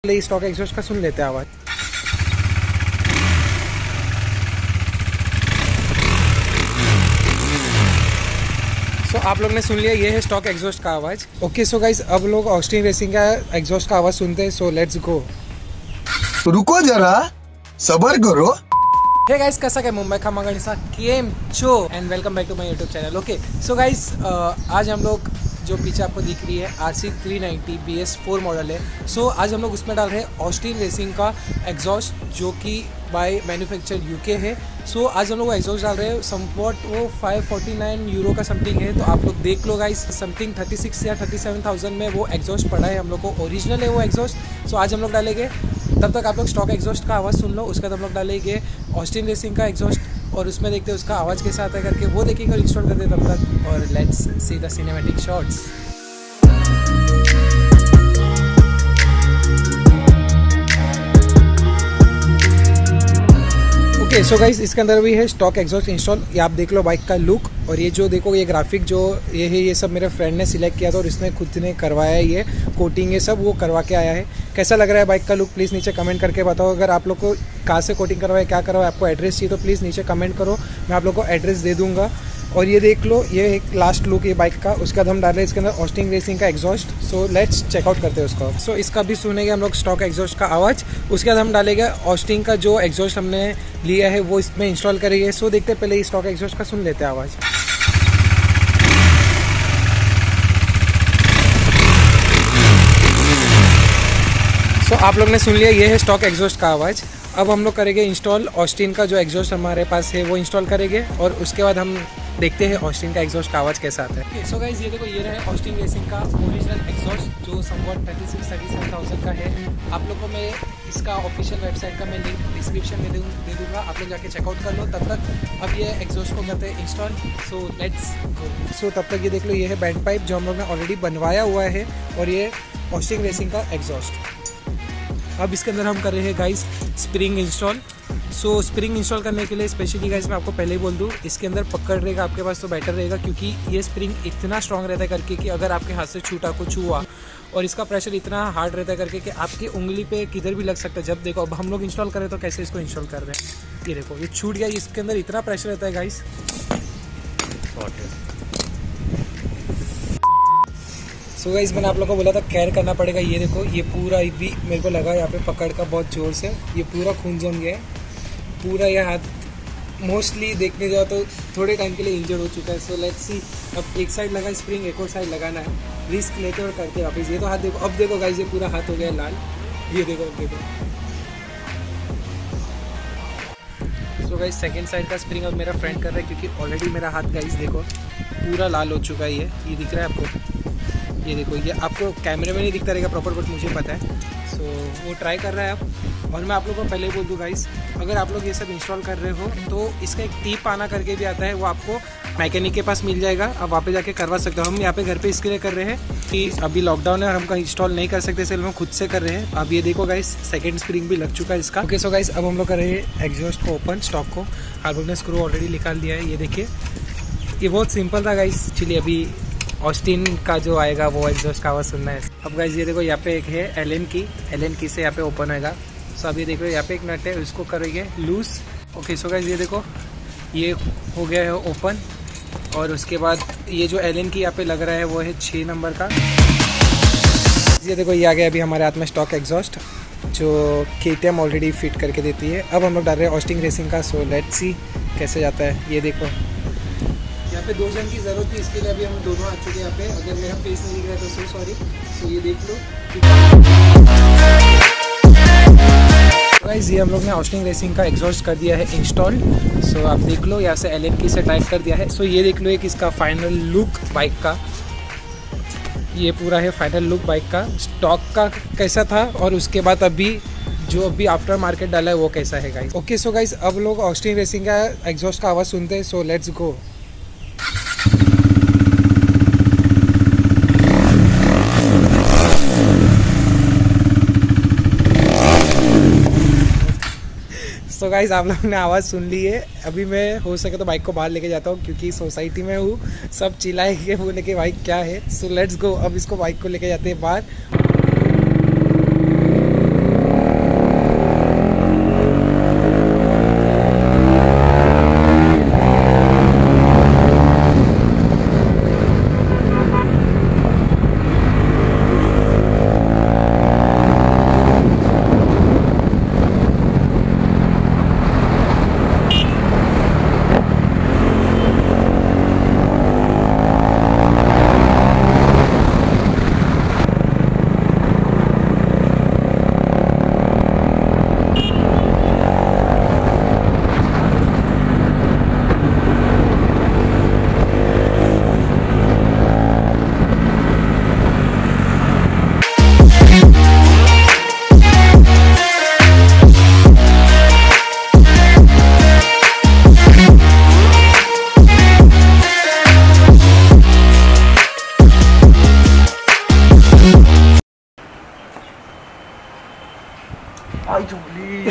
पहले stock exhaust का सुन लेते हैं आवाज़। सो आप लोग ने सुन लिया, ये है स्टॉक एग्जॉस्ट का आवाज़। ओके सो गाइज, अब लोग ऑस्टिन रेसिंग का एग्जॉस्ट का आवाज़ सुनते हैं। So let's go. रुको जरा, सबर करो। हे गाइस, कसा काय मुंबई खामागणीचा केम चो and welcome back to my YouTube channel. Okay so guys, आज हम लोग जो पीछे आपको दिख रही है RC 390 BS4 मॉडल है। सो आज हम लोग उसमें डाल रहे हैं ऑस्टिन रेसिंग का एग्जॉस्ट जो कि बाय मैन्युफैक्चर UK है। सो आज हम लोग एग्जॉस्ट डाल रहे हैं, समवॉट वो 549 यूरो का समथिंग है। तो आप लोग देख लो गाइस, समथिंग 36 या 37,000 में वो एग्जॉस्ट पड़ा है हम लोग को। ओरिजिनल है वो एग्जॉस्ट। सो आज हम लोग डालेंगे, तब तक आप लोग स्टॉक एग्जॉस्ट का आवाज़ सुन लो। उसका हम लोग डालेंगे ऑस्टिन रेसिंग का एग्जॉस्ट और उसमें देखते हैं उसका आवाज़ कैसा आता है करके, वो देखिएगा, इंस्टॉल कर दे तब तक। और let's see the cinematic shots. Okay so guys, इसके अंदर भी है स्टॉक एग्जॉस्ट इंस्टॉल। ये आप देख लो बाइक का लुक, और ये जो देखो ये ग्राफिक जो ये है, ये सब मेरे फ्रेंड ने सिलेक्ट किया था और इसने खुद ने करवाया है। ये कोटिंग ये सब वो करवा के आया है। कैसा लग रहा है बाइक का लुक, प्लीज़ नीचे कमेंट करके बताओ। अगर आप लोग को कहाँ से कोटिंग करवाए, क्या करवाए, आपको एड्रेस चाहिए तो प्लीज़ नीचे कमेंट करो, मैं आप लोग को एड्रेस दे दूँगा। और ये देख लो, ये एक लास्ट लुक है बाइक का। उसके बाद हम डाल रहे हैं इसके अंदर ऑस्टिन रेसिंग का एग्जॉस्ट। सो लेट्स चेकआउट करते हैं उसका। सो इसका भी सुनेंगे हम लोग स्टॉक एग्जॉस्ट का आवाज़। उसके बाद हम डालेंगे ऑस्टिन का जो एग्जॉस्ट हमने लिया है वो इसमें इंस्टॉल करेंगे। सो देखते हैं, पहले स्टॉक एग्जॉस्ट का सुन लेते हैं आवाज़। सो आप लोग ने सुन लिया, ये है स्टॉक एग्जॉस्ट का आवाज़। अब हम लोग करेंगे इंस्टॉल ऑस्टिन का जो एग्जॉस्ट हमारे पास है वो इंस्टॉल करेंगे, और उसके बाद हम देखते हैं ऑस्टिन का एग्जॉस्ट का आवाज़ कैसा आता है। सो गाइस, ये देखो, ये रहा ऑस्टिन रेसिंग का ओरिजिनल एग्जॉस्ट जो समवॉट 36-37,000 का है। आप लोग को मैं इसका ऑफिशियल वेबसाइट का मैं लिंक डिस्क्रिप्शन में दे दूँगा, आप लोग जाके चेकआउट कर लो। तब तक अब ये एग्जॉस्ट को करते हैं इंस्टॉल। So let's go. सो तब तक ये देख लो, ये है बैंड पाइप जो हम लोग ने ऑलरेडी बनवाया हुआ है, और ये ऑस्टिन रेसिंग का एग्जॉस्ट। अब इसके अंदर हम कर रहे हैं गाइस स्प्रिंग इंस्टॉल। सो स्प्रिंग इंस्टॉल करने के लिए स्पेशली गाइस मैं आपको पहले ही बोल दूँ, इसके अंदर पकड़ रहेगा आपके पास तो बेटर रहेगा, क्योंकि ये स्प्रिंग इतना स्ट्रांग रहता है करके कि अगर आपके हाथ से छूटा कुछ हुआ, और इसका प्रेशर इतना हार्ड रहता है करके कि आपकी उंगली पे किधर भी लग सकता है। जब देखो, अब हम लोग इंस्टॉल करें तो कैसे इसको इंस्टॉल कर रहे हैं, ये देखो, ये छूट गया। इसके अंदर इतना प्रेशर रहता है गाइस। सो गाइस, मैंने आप लोगों को बोला था केयर करना पड़ेगा। ये देखो, ये पूरा भी मेरे को लगा यहाँ पे पकड़ का बहुत ज़ोर से, ये पूरा खून जम गया है पूरा। ये हाथ मोस्टली देखने जाओ तो थोड़े टाइम के लिए इंजर्ड हो चुका है। सो लेट्स सी, अब एक साइड लगा स्प्रिंग, एक और साइड लगाना है, रिस्क लेते और करते वापस। ये तो हाथ देखो, अब देखो गाइस, ये पूरा हाथ हो गया लाल, ये देखो, अब देखो। सो गाइस, सेकेंड साइड का स्प्रिंग अब मेरा फ्रेंड कर रहा है, क्योंकि ऑलरेडी मेरा हाथ गाइस देखो पूरा लाल हो चुका है। ये दिख रहा है आपको, ये देखो, ये आपको कैमरे में नहीं दिखता रहेगा प्रॉपर, बट मुझे पता है। सो वो ट्राई कर रहा है अब। और मैं आप लोगों को पहले ही बोल दूँ गाइस, अगर आप लोग ये सब इंस्टॉल कर रहे हो तो इसका एक टीप आना करके भी आता है, वो आपको मैकेनिक के पास मिल जाएगा, आप वहाँ पे जाके करवा सकते हो। हम यहाँ पे घर पे इसके लिए कर रहे हैं कि अभी लॉकडाउन है और हम कहीं इंस्टॉल नहीं कर सकते, इसलिए हम खुद से कर रहे हैं। अब ये देखो गाइस, सेकंड स्प्रिंग भी लग चुका है इसका। ओके सो गाइस, अब हम लोग कर रहे हैं एग्जॉस्ट को ओपन, स्टॉक को। आप लोग ने स्क्रू ऑलरेडी निकाल दिया है, ये देखिए। ये बहुत सिंपल था गाइस। चलिए, अभी ऑस्टिन का जो आएगा वो एग्जॉस्ट का आवाज़ सुनना है। अब गाइस, ये देखो, यहाँ पे एक है एलन की से यहाँ पे ओपन होएगा। सो अभी देखो, यहाँ पे एक नट है, उसको करेंगे लूज। ओके सो गाइस, ये देखो, ये हो गया है ओपन। और उसके बाद ये जो एलन की यहाँ पे लग रहा है वो है 6 नंबर का। ये देखो, ये आ गया अभी हमारे हाथ में स्टॉक एग्जॉस्ट जो KTM ऑलरेडी फिट करके देती है। अब हम लोग डाल रहे हैं ऑस्टिन रेसिंग का। सो लेट्स सी कैसे जाता है। ये देखो, यहाँ पे 2 जन की ज़रूरत थी, इसके लिए अभी हम दोनों आ चुके हैं यहाँ पे। अगर मेरा फेस नहीं दिख रहा है तो सो सॉरी। सो ये देख लो गाइस, ये हम लोग ने ऑस्टिन रेसिंग का एग्जॉस्ट कर दिया है इंस्टॉल। सो आप देख लो, यहाँ से LN की से टाइप कर दिया है। सो ये देख लो एक इसका फाइनल लुक बाइक का, ये पूरा है फाइनल लुक बाइक का। स्टॉक का कैसा था और उसके बाद अभी आफ्टर मार्केट डाला है वो कैसा है गाइस। ओके सो गाइस, अब लोग ऑस्टिन रेसिंग का एग्जॉस्ट का आवाज़ सुनते हैं। So let's go. So guys, आप लोगों ने आवाज़ सुन ली है। अभी मैं हो सके तो बाइक को बाहर लेके जाता हूँ, क्योंकि सोसाइटी में हूँ, सब चिल्लाएंगे, बोले कि बाइक क्या है। सो लेट्स गो, अब इसको बाइक को लेके जाते हैं बाहर। आई चुगली